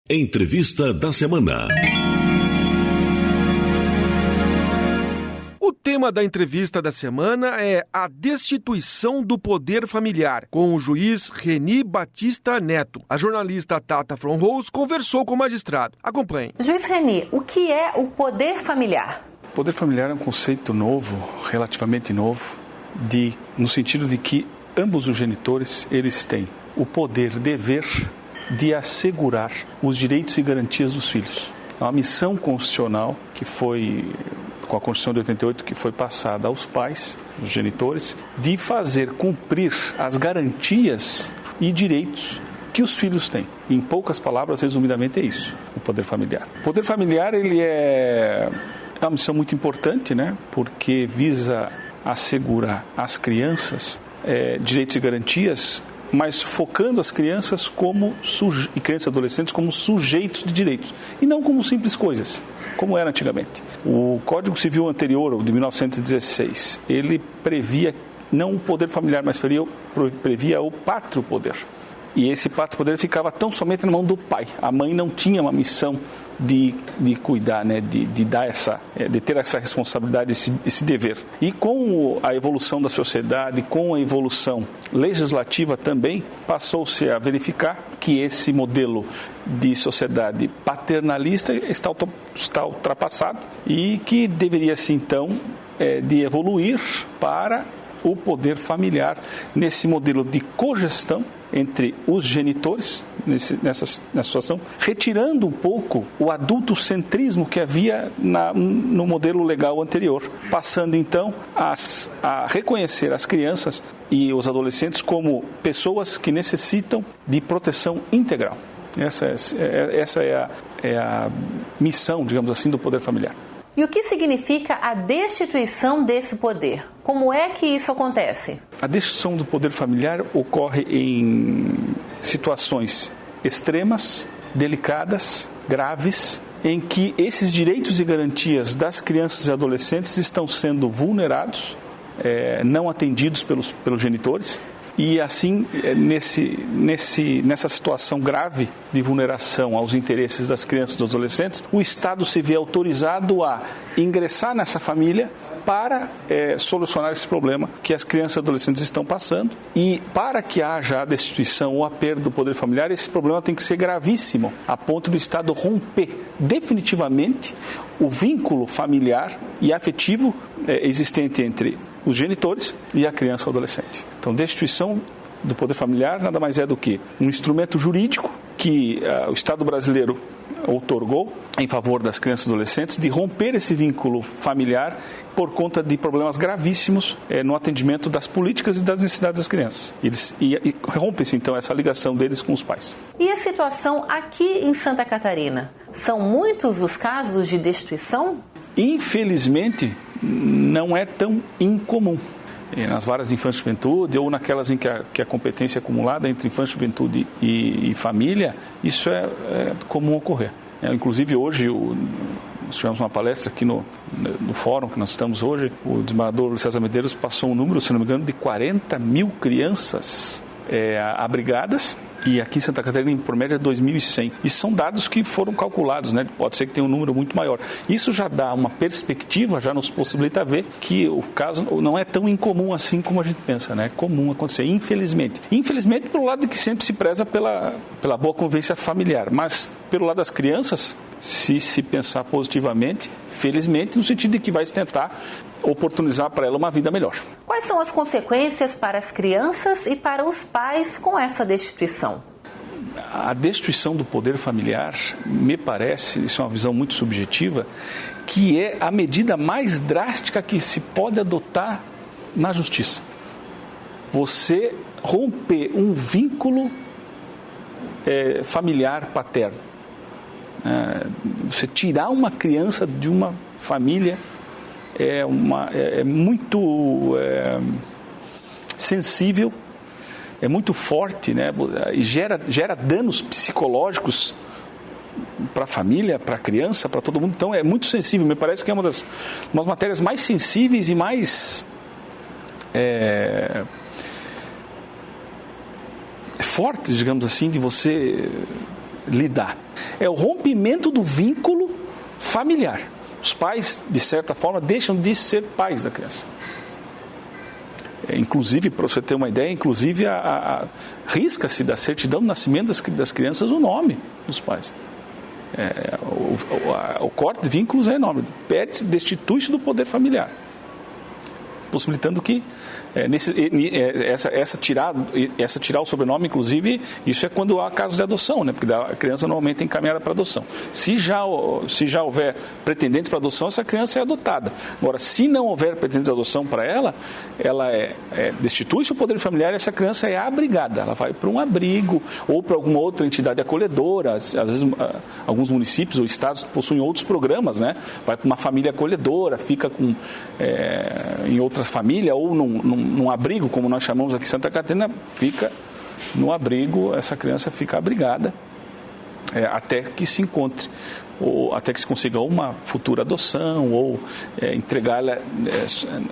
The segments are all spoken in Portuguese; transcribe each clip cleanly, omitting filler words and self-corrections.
Entrevista da semana. O tema da entrevista da semana é a destituição do poder familiar, com o juiz Reni Batista Neto. A jornalista Tata Fromholz conversou com o magistrado. Acompanhe. Juiz Reni, o que é o poder familiar? O poder familiar é um conceito novo, relativamente novo, no sentido de que ambos os genitores eles têm o poder, dever de assegurar os direitos e garantias dos filhos. É uma missão constitucional que foi, com a Constituição de 88, que foi passada aos pais, os genitores, de fazer cumprir as garantias e direitos que os filhos têm. Em poucas palavras, resumidamente, é isso, o poder familiar. O poder familiar ele é uma missão muito importante, né? Porque visa assegurar às crianças direitos e garantias, mas focando as crianças e crianças e adolescentes como sujeitos de direitos, e não como simples coisas, como era antigamente. O Código Civil anterior, o de 1916, ele previa não o poder familiar, mas previa o pátrio poder. E esse pátrio poder ficava tão somente na mão do pai. A mãe não tinha uma missão de cuidar, né, de ter essa responsabilidade, esse dever. E com a evolução da sociedade, com a evolução legislativa também, passou-se a verificar que esse modelo de sociedade paternalista está ultrapassado e que deveria-se então de evoluir para o poder familiar nesse modelo de cogestão entre os genitores, nessa situação, retirando um pouco o adultocentrismo que havia no modelo legal anterior, passando então a reconhecer as crianças e os adolescentes como pessoas que necessitam de proteção integral. Essa é a missão, digamos assim, do poder familiar. E o que significa a destituição desse poder? Como é que isso acontece? A destituição do poder familiar ocorre em situações extremas, delicadas, graves, em que esses direitos e garantias das crianças e adolescentes estão sendo vulnerados, não atendidos pelos genitores. E assim, nessa situação grave de vulneração aos interesses das crianças e dos adolescentes, o Estado se vê autorizado a ingressar nessa família para solucionar esse problema que as crianças e adolescentes estão passando. E para que haja a destituição ou a perda do poder familiar, esse problema tem que ser gravíssimo, a ponto do Estado romper definitivamente o vínculo familiar e afetivo existente entre os genitores e a criança ou adolescente. Então, destituição do poder familiar nada mais é do que um instrumento jurídico que o Estado brasileiro outorgou em favor das crianças e adolescentes de romper esse vínculo familiar por conta de problemas gravíssimos no atendimento das políticas e das necessidades das crianças. E rompe-se, então, essa ligação deles com os pais. E a situação aqui em Santa Catarina? São muitos os casos de destituição? Infelizmente, não é tão incomum. Nas varas de infância e juventude ou naquelas em que a competência é acumulada entre infância, juventude e família, isso é comum ocorrer. Inclusive hoje, nós tivemos uma palestra aqui no fórum que nós estamos hoje, o desembargador César Medeiros passou um número, se não me engano, de 40 mil crianças abrigadas, e aqui em Santa Catarina, por média, 2.100. Isso são dados que foram calculados, né? Pode ser que tenha um número muito maior. Isso já dá uma perspectiva, já nos possibilita ver que o caso não é tão incomum assim como a gente pensa, né? É comum acontecer, infelizmente. Infelizmente, pelo lado de que sempre se preza pela boa convivência familiar, mas pelo lado das crianças, se pensar positivamente, felizmente, no sentido de que vai se tentar oportunizar para ela uma vida melhor. Quais são as consequências para as crianças e para os pais com essa destituição? A destituição do poder familiar, me parece, isso é uma visão muito subjetiva, que é a medida mais drástica que se pode adotar na justiça. Você romper um vínculo familiar paterno. Você tirar uma criança de uma família é muito sensível, é muito forte, né? E gera danos psicológicos para a família, para a criança, para todo mundo. Então é muito sensível. Me parece que é uma das matérias mais sensíveis e mais fortes, digamos assim, de você lidar. É o rompimento do vínculo familiar. Os pais, de certa forma, deixam de ser pais da criança. Inclusive, para você ter uma ideia, risca-se da certidão de nascimento das crianças o nome dos pais. O corte de vínculos é enorme. Perde-se, destitui-se do poder familiar, possibilitando que tirar o sobrenome, inclusive, isso é quando há casos de adoção, né? Porque a criança normalmente é encaminhada para adoção. Se já houver pretendentes para adoção, essa criança é adotada. Agora, se não houver pretendentes de adoção para ela destitui-se o poder familiar e essa criança é abrigada. Ela vai para um abrigo ou para alguma outra entidade acolhedora. Às vezes, alguns municípios ou estados possuem outros programas, né? Vai para uma família acolhedora, fica em outra família ou num abrigo, como nós chamamos aqui em Santa Catarina, fica no abrigo, essa criança fica abrigada até que se encontre, ou até que se consiga uma futura adoção, ou entregá-la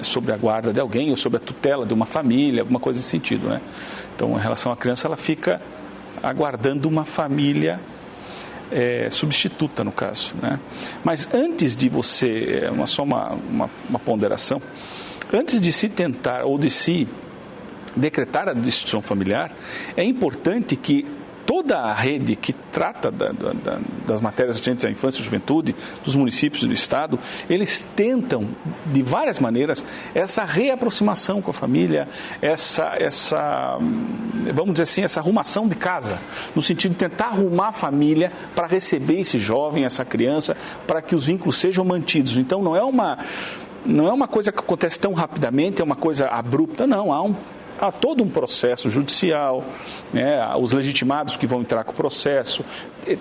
sob a guarda de alguém, ou sob a tutela de uma família, alguma coisa nesse sentido, né? Então, em relação à criança, ela fica aguardando uma família substituta, no caso, né? Mas antes de você, só uma ponderação, antes de se tentar ou de se decretar a destituição familiar, é importante que toda a rede que trata das matérias referentes à infância e juventude, dos municípios e do Estado, eles tentam, de várias maneiras, essa reaproximação com a família, vamos dizer assim, essa arrumação de casa, no sentido de tentar arrumar a família para receber esse jovem, essa criança, para que os vínculos sejam mantidos. Então, não é uma coisa que acontece tão rapidamente, é uma coisa abrupta, não, há todo um processo judicial, né? Os legitimados que vão entrar com o processo,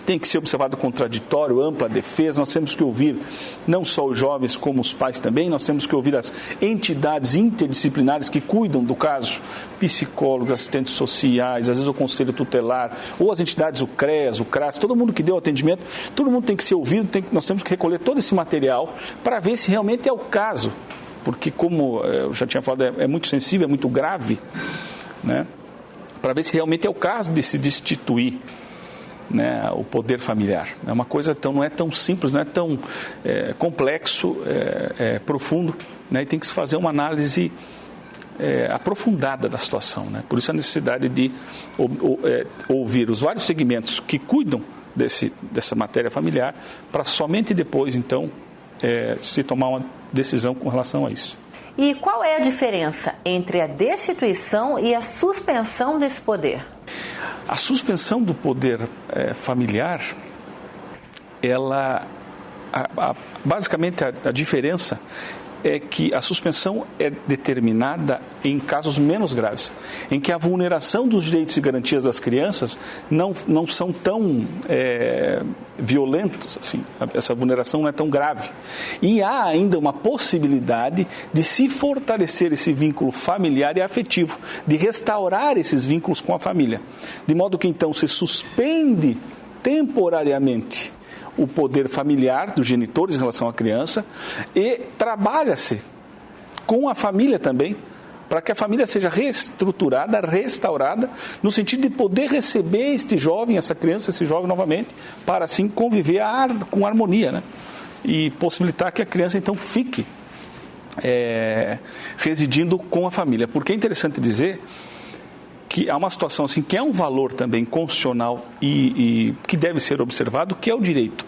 tem que ser observado contraditório, ampla defesa, nós temos que ouvir não só os jovens como os pais também, nós temos que ouvir as entidades interdisciplinares que cuidam do caso, psicólogos, assistentes sociais, às vezes o conselho tutelar, ou as entidades, o CREAS, o CRAS, todo mundo que deu atendimento, todo mundo tem que ser ouvido, nós temos que recolher todo esse material para ver se realmente é o caso. Porque, como eu já tinha falado, é muito sensível, é muito grave, né? Para ver se realmente é o caso de se destituir, né, o poder familiar. É uma coisa não é tão simples, não é tão complexo, profundo, né? E tem que se fazer uma análise aprofundada da situação, né? Por isso a necessidade de ouvir os vários segmentos que cuidam dessa matéria familiar, para somente depois, então, se tomar uma decisão com relação a isso. E qual é a diferença entre a destituição e a suspensão desse poder? A suspensão do poder familiar, basicamente a diferença é que a suspensão é determinada em casos menos graves, em que a vulneração dos direitos e garantias das crianças não são tão violentos, assim, essa vulneração não é tão grave. E há ainda uma possibilidade de se fortalecer esse vínculo familiar e afetivo, de restaurar esses vínculos com a família, de modo que então se suspende temporariamente o poder familiar dos genitores em relação à criança e trabalha-se com a família também, para que a família seja reestruturada, restaurada, no sentido de poder receber este jovem, essa criança, esse jovem novamente, para assim conviver com harmonia, né? E possibilitar que a criança então fique residindo com a família. Porque é interessante dizer que há uma situação assim, que é um valor também constitucional e que deve ser observado, que é o direito,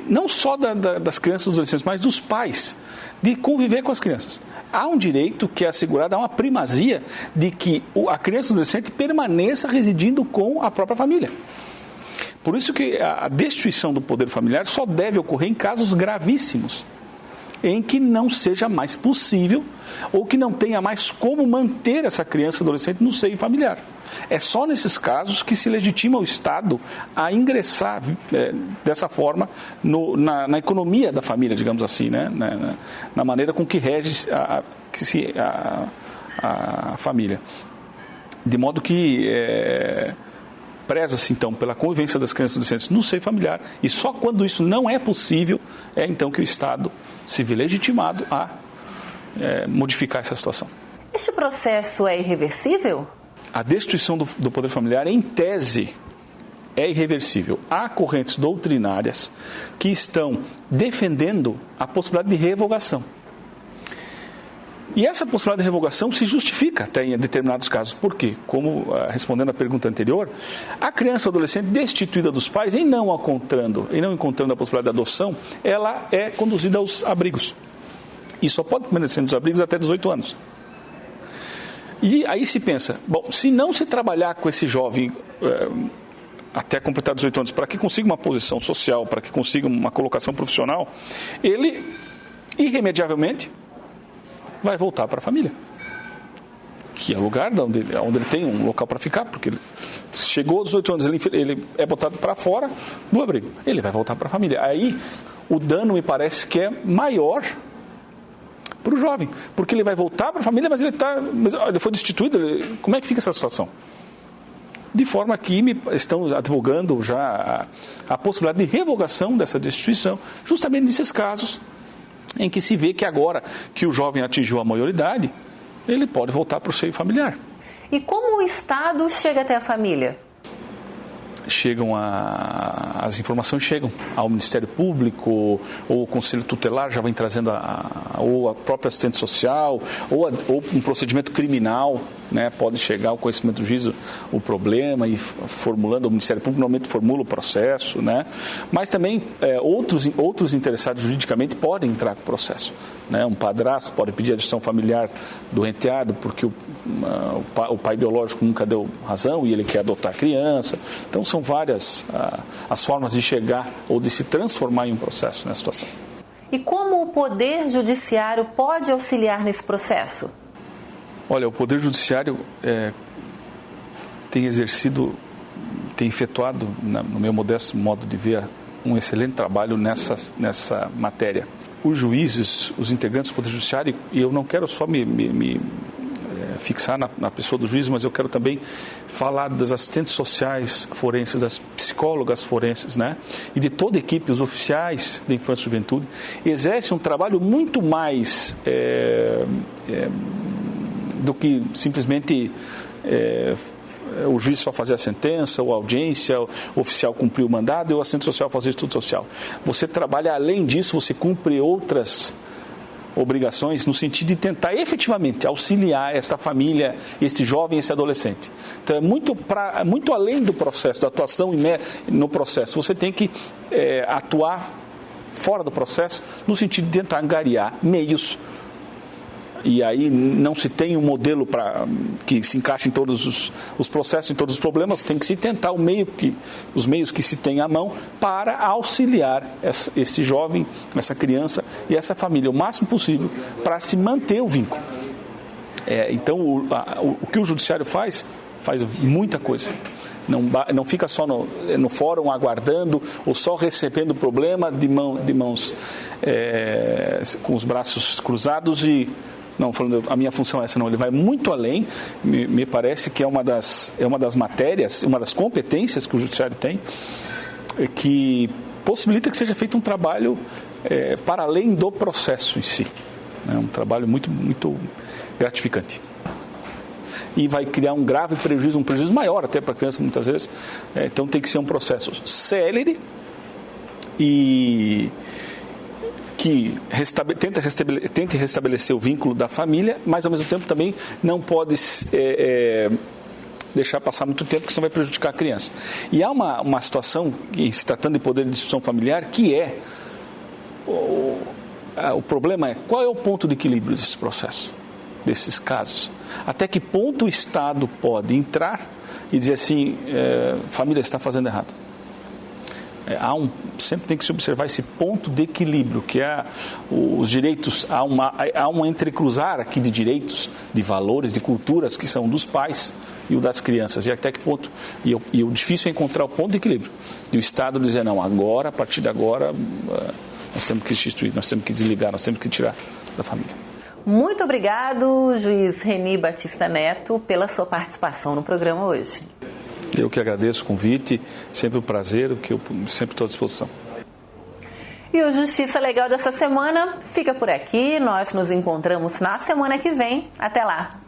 não só das crianças e dos adolescentes, mas dos pais, de conviver com as crianças. Há um direito que é assegurado, há uma primazia de que a criança e o adolescente permaneça residindo com a própria família. Por isso que a destituição do poder familiar só deve ocorrer em casos gravíssimos, em que não seja mais possível ou que não tenha mais como manter essa criança e adolescente no seio familiar. É só nesses casos que se legitima o Estado a ingressar dessa forma na economia da família, digamos assim, né? Na maneira com que rege a família. De modo que preza-se então pela convivência das crianças e adolescentes no seio familiar, e só quando isso não é possível é então que o Estado se vê legitimado a modificar essa situação. Este processo é irreversível? A destituição do poder familiar, em tese, é irreversível. Há correntes doutrinárias que estão defendendo a possibilidade de revogação. E essa possibilidade de revogação se justifica até em determinados casos. Por quê? Como, respondendo à pergunta anterior, a criança ou adolescente destituída dos pais e não encontrando a possibilidade de adoção, ela é conduzida aos abrigos. E só pode permanecer nos abrigos até 18 anos. E aí se pensa, bom, se não se trabalhar com esse jovem até completar 18 anos, para que consiga uma posição social, para que consiga uma colocação profissional, ele irremediavelmente vai voltar para a família, que é o lugar onde ele tem um local para ficar, porque ele chegou aos 18 anos, ele é botado para fora do abrigo, ele vai voltar para a família. Aí o dano me parece que é maior para o jovem, porque ele vai voltar para a família, mas ele foi destituído. Como é que fica essa situação? De forma que estão advogando já a possibilidade de revogação dessa destituição, justamente nesses casos em que se vê que agora que o jovem atingiu a maioridade, ele pode voltar para o seio familiar. E como o Estado chega até a família? As informações chegam ao Ministério Público, ou o Conselho Tutelar já vem trazendo ou a própria assistente social, ou um procedimento criminal, né, pode chegar ao conhecimento do juiz o problema e formulando, o Ministério Público normalmente formula o processo, né, mas também outros interessados juridicamente podem entrar com o processo. Né, um padrasto pode pedir a destituição familiar do enteado porque o pai biológico nunca deu razão e ele quer adotar a criança. Então são várias as formas de chegar ou de se transformar em um processo nessa situação. E como o Poder Judiciário pode auxiliar nesse processo? Olha, o Poder Judiciário tem efetuado, no meu modesto modo de ver, um excelente trabalho nessa matéria. Os juízes, os integrantes do Poder Judiciário, e eu não quero só me fixar na pessoa do juiz, mas eu quero também falar das assistentes sociais forenses, das psicólogas forenses, né? E de toda a equipe, os oficiais da infância e juventude, exercem um trabalho muito mais do que simplesmente o juiz só fazer a sentença, ou a audiência, o oficial cumprir o mandado e o assistente social fazer estudo social. Você trabalha, além disso, você cumpre outras obrigações no sentido de tentar efetivamente auxiliar esta família, este jovem, esse adolescente. Então é muito além do processo, da atuação no processo. Você tem que atuar fora do processo no sentido de tentar angariar meios. E aí não se tem um modelo que se encaixe em todos os processos, em todos os problemas, tem que se tentar os meios que se tem à mão para auxiliar esse jovem, essa criança e essa família o máximo possível para se manter o vínculo. Então o que o judiciário faz muita coisa. Não fica só no fórum aguardando ou só recebendo o problema de mãos com os braços cruzados e não, falando a minha função é essa, não, ele vai muito além. Me parece que é uma das matérias, uma das competências que o judiciário tem, que possibilita que seja feito um trabalho para além do processo em si. É um trabalho muito, muito gratificante. E vai criar um grave prejuízo, um prejuízo maior até para a criança muitas vezes. Então tem que ser um processo célere e que tente restabelecer o vínculo da família, mas ao mesmo tempo também não pode deixar passar muito tempo, porque senão vai prejudicar a criança. E há uma situação, se tratando de poder de destituição familiar, que o problema qual é o ponto de equilíbrio desse processo, desses casos? Até que ponto o Estado pode entrar e dizer assim, família está fazendo errado? Sempre tem que se observar esse ponto de equilíbrio, que é os direitos, há um entrecruzar aqui de direitos, de valores, de culturas que são dos pais e o das crianças, e até que ponto, e o difícil é encontrar o ponto de equilíbrio, e o Estado dizer, não, agora, a partir de agora, nós temos que instituir, nós temos que desligar, nós temos que tirar da família. Muito obrigado, juiz Reni Batista Neto, pela sua participação no programa hoje. Eu que agradeço o convite, sempre um prazer, que eu sempre estou à disposição. E o Justiça Legal dessa semana fica por aqui. Nós nos encontramos na semana que vem. Até lá!